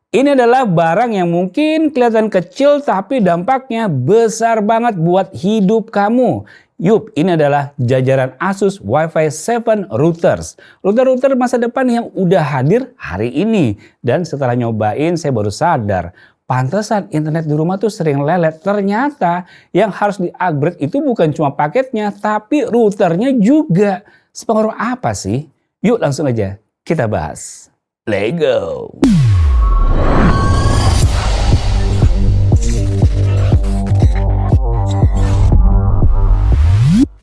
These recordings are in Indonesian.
Ini adalah barang yang mungkin kelihatan kecil tapi dampaknya besar banget buat hidup kamu. Yup, ini adalah jajaran Asus Wi-Fi 7 routers. Router-router masa depan yang udah hadir hari ini. Dan setelah nyobain saya baru sadar, pantesan internet di rumah tuh sering lelet. Ternyata yang harus di-upgrade itu bukan cuma paketnya, tapi routernya juga. Sepengaruh apa sih? Yuk langsung aja kita bahas. Let's go!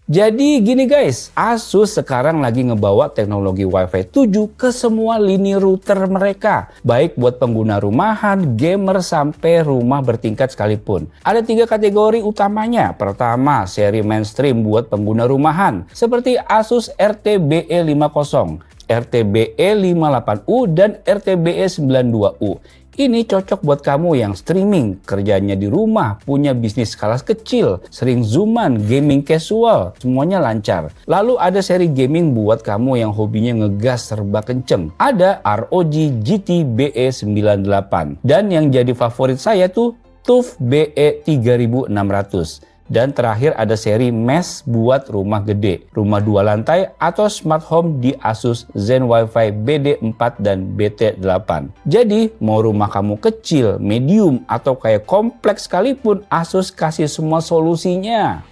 Jadi gini guys, Asus sekarang lagi ngebawa teknologi Wi-Fi 7 ke semua lini router mereka. Baik buat pengguna rumahan, gamer, sampai rumah bertingkat sekalipun. Ada 3 kategori utamanya. Pertama, seri mainstream buat pengguna rumahan. Seperti Asus RTBE50, RTBE58U, dan RTBE92U. Ini cocok buat kamu yang streaming, kerjanya di rumah, punya bisnis skala kecil, sering zooman, gaming casual, semuanya lancar. Lalu ada seri gaming buat kamu yang hobinya ngegas serba kenceng. Ada ROG GT BE98. Dan yang jadi favorit saya tuh TUF BE3600. Dan terakhir ada seri mesh buat rumah gede, rumah 2 lantai, atau smart home di Asus Zen Wi-Fi BD4 dan BT8. Jadi mau rumah kamu kecil, medium, atau kayak kompleks sekalipun, Asus kasih semua solusinya.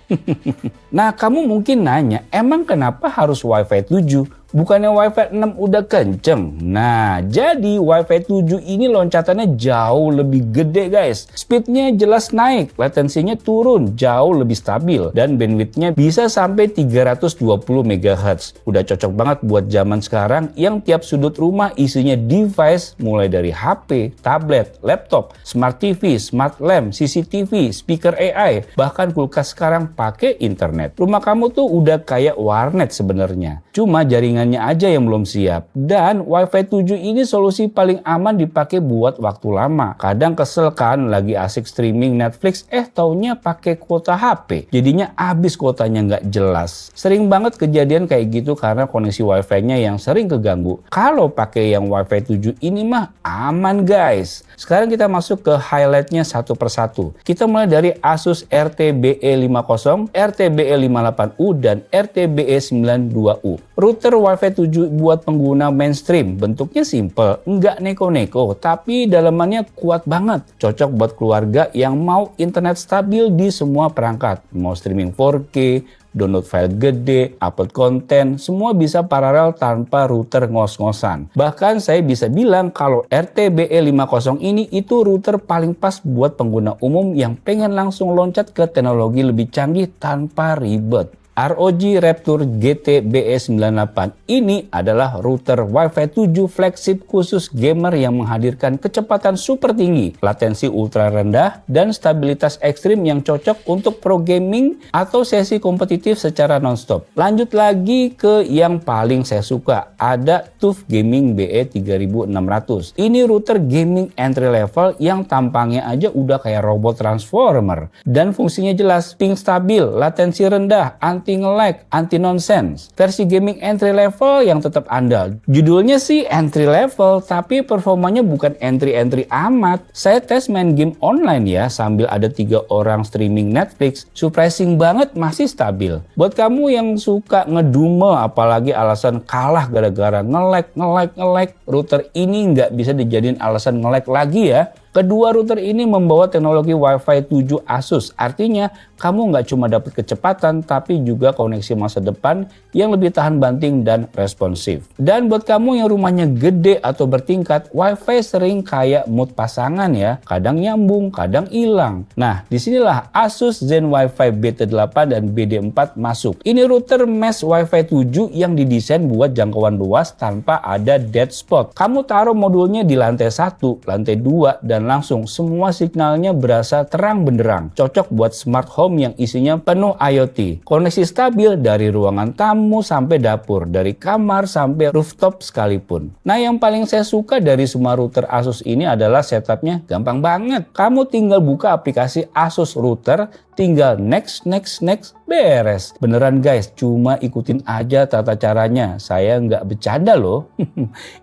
Nah, kamu mungkin nanya, emang kenapa harus Wi-Fi 7? Bukannya Wi-Fi 6 udah kenceng? Nah, jadi Wi-Fi 7 ini loncatannya jauh lebih gede guys. Speednya jelas naik, latensinya turun, jauh lebih stabil. Dan bandwidthnya bisa sampai 320 MHz. Udah cocok banget buat zaman sekarang yang tiap sudut rumah isinya device mulai dari HP, tablet, laptop, smart TV, smart lamp, CCTV, speaker AI, bahkan kulkas sekarang pakai internet. Rumah kamu tuh udah kayak warnet sebenarnya. Cuma jaringannya aja yang belum siap. Dan Wi-Fi 7 ini solusi paling aman dipakai buat waktu lama. Kadang kesel kan lagi asik streaming Netflix, taunya pakai kuota HP. Jadinya habis kuotanya nggak jelas. Sering banget kejadian kayak gitu karena koneksi Wi-Fi-nya yang sering keganggu. Kalau pakai yang Wi-Fi 7 ini mah aman guys. Sekarang kita masuk ke highlightnya satu persatu. Kita mulai dari Asus RTBE50, RTBE58U, dan RTBE92U. Router Wi-Fi 7 buat pengguna mainstream. Bentuknya simple, nggak neko-neko, tapi dalamannya kuat banget. Cocok buat keluarga yang mau internet stabil di semua perangkat. Mau streaming 4K, download file gede, upload konten, semua bisa paralel tanpa router ngos-ngosan. Bahkan saya bisa bilang kalau RTBE50 ini itu router paling pas buat pengguna umum yang pengen langsung loncat ke teknologi lebih canggih tanpa ribet. ROG Rapture GT BE98 ini adalah router Wi-Fi 7 flagship khusus gamer yang menghadirkan kecepatan super tinggi, latensi ultra rendah, dan stabilitas ekstrim yang cocok untuk pro gaming atau sesi kompetitif secara nonstop. Lanjut lagi ke yang paling saya suka, ada TUF Gaming BE3600. Ini router gaming entry level yang tampangnya aja udah kayak robot transformer. Dan fungsinya jelas, ping stabil, latensi rendah, anti nge-lag, anti nonsense. Versi gaming entry level yang tetap andal. Judulnya sih entry level, tapi performanya bukan entry amat. Saya tes main game online ya, sambil ada 3 orang streaming Netflix. Surprising banget masih stabil. Buat kamu yang suka ngedumel, apalagi alasan kalah gara-gara nge-lag, router ini nggak bisa dijadiin alasan nge-lag lagi ya. Kedua router ini membawa teknologi Wi-Fi 7 Asus, artinya kamu nggak cuma dapat kecepatan, tapi juga koneksi masa depan yang lebih tahan banting dan responsif. Dan buat kamu yang rumahnya gede atau bertingkat, Wi-Fi sering kayak mood pasangan ya, kadang nyambung, kadang hilang. Nah, disinilah Asus Zen Wi-Fi BT8 dan BD4 masuk. Ini router mesh Wi-Fi 7 yang didesain buat jangkauan luas tanpa ada dead spot. Kamu taruh modulnya di lantai 1, lantai 2, dan langsung semua signalnya berasa terang benderang. Cocok buat smart home yang isinya penuh IoT. Koneksi stabil dari ruangan tamu sampai dapur, dari kamar sampai rooftop sekalipun. Nah, yang paling saya suka dari semua router Asus ini adalah setupnya gampang banget. Kamu tinggal buka aplikasi Asus Router, tinggal next, beres. Beneran guys, cuma ikutin aja tata caranya. Saya nggak bercanda loh.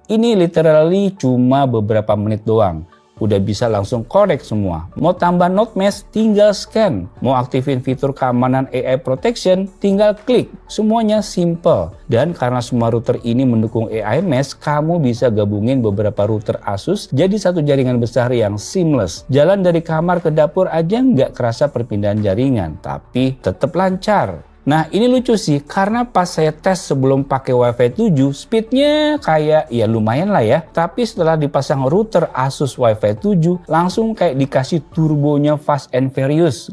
Ini literally cuma beberapa menit doang. udah bisa langsung connect semua. Mau tambah node mesh, tinggal scan. Mau aktifin fitur keamanan AI protection, tinggal klik. Semuanya simple. Dan karena semua router ini mendukung AI mesh, kamu bisa gabungin beberapa router Asus jadi satu jaringan besar yang seamless. Jalan dari kamar ke dapur aja nggak kerasa perpindahan jaringan, tapi tetap lancar. Nah ini lucu sih, karena pas saya tes sebelum pakai Wi-Fi 7, speednya kayak ya lumayan lah ya. Tapi setelah dipasang router Asus Wi-Fi 7, langsung kayak dikasih turbonya Fast and Furious.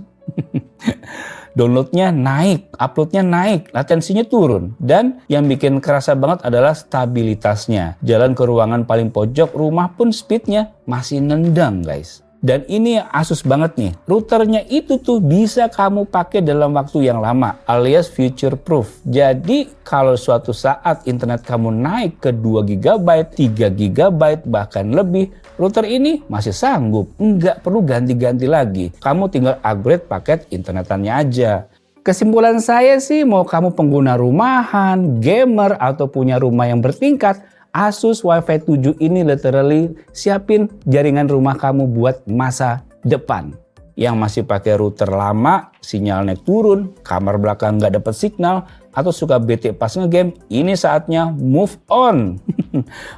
Downloadnya naik, uploadnya naik, latensinya turun. Dan yang bikin kerasa banget adalah stabilitasnya. Jalan ke ruangan paling pojok rumah pun speednya masih nendang guys. Dan ini Asus banget nih, routernya itu tuh bisa kamu pakai dalam waktu yang lama alias future proof. Jadi kalau suatu saat internet kamu naik ke 2 GB, 3 GB bahkan lebih, router ini masih sanggup, nggak perlu ganti-ganti lagi. Kamu tinggal upgrade paket internetannya aja. Kesimpulan saya sih, mau kamu pengguna rumahan, gamer, atau punya rumah yang bertingkat, Asus Wi-Fi 7 ini literally siapin jaringan rumah kamu buat masa depan. Yang masih pakai router lama, sinyalnya turun, kamar belakang nggak dapet signal, atau suka bete pas ngegame, ini saatnya move on.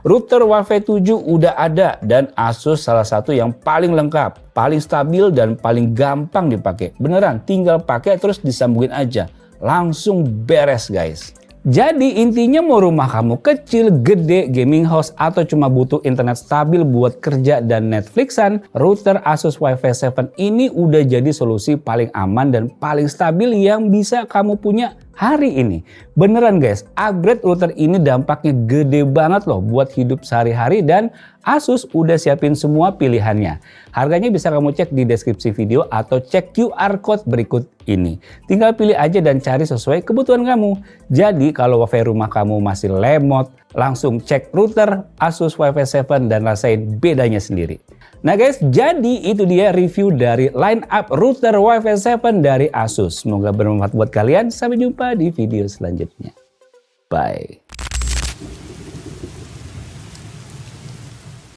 Router Wi-Fi 7 udah ada dan Asus salah satu yang paling lengkap, paling stabil dan paling gampang dipakai. Beneran, tinggal pakai terus disambungin aja. Langsung beres guys. Jadi intinya mau rumah kamu kecil, gede, gaming house, atau cuma butuh internet stabil buat kerja dan Netflixan, router Asus Wi-Fi 7 ini udah jadi solusi paling aman dan paling stabil yang bisa kamu punya hari ini. Beneran guys, upgrade router ini dampaknya gede banget loh buat hidup sehari-hari dan Asus udah siapin semua pilihannya. Harganya bisa kamu cek di deskripsi video atau cek QR code berikut ini. Tinggal pilih aja dan cari sesuai kebutuhan kamu. Jadi kalau Wi-Fi rumah kamu masih lemot, langsung cek router Asus Wi-Fi 7 dan rasain bedanya sendiri. Nah guys, jadi itu dia review dari line up router Wi-Fi 7 dari Asus. Semoga bermanfaat buat kalian. Sampai jumpa di video selanjutnya. Bye.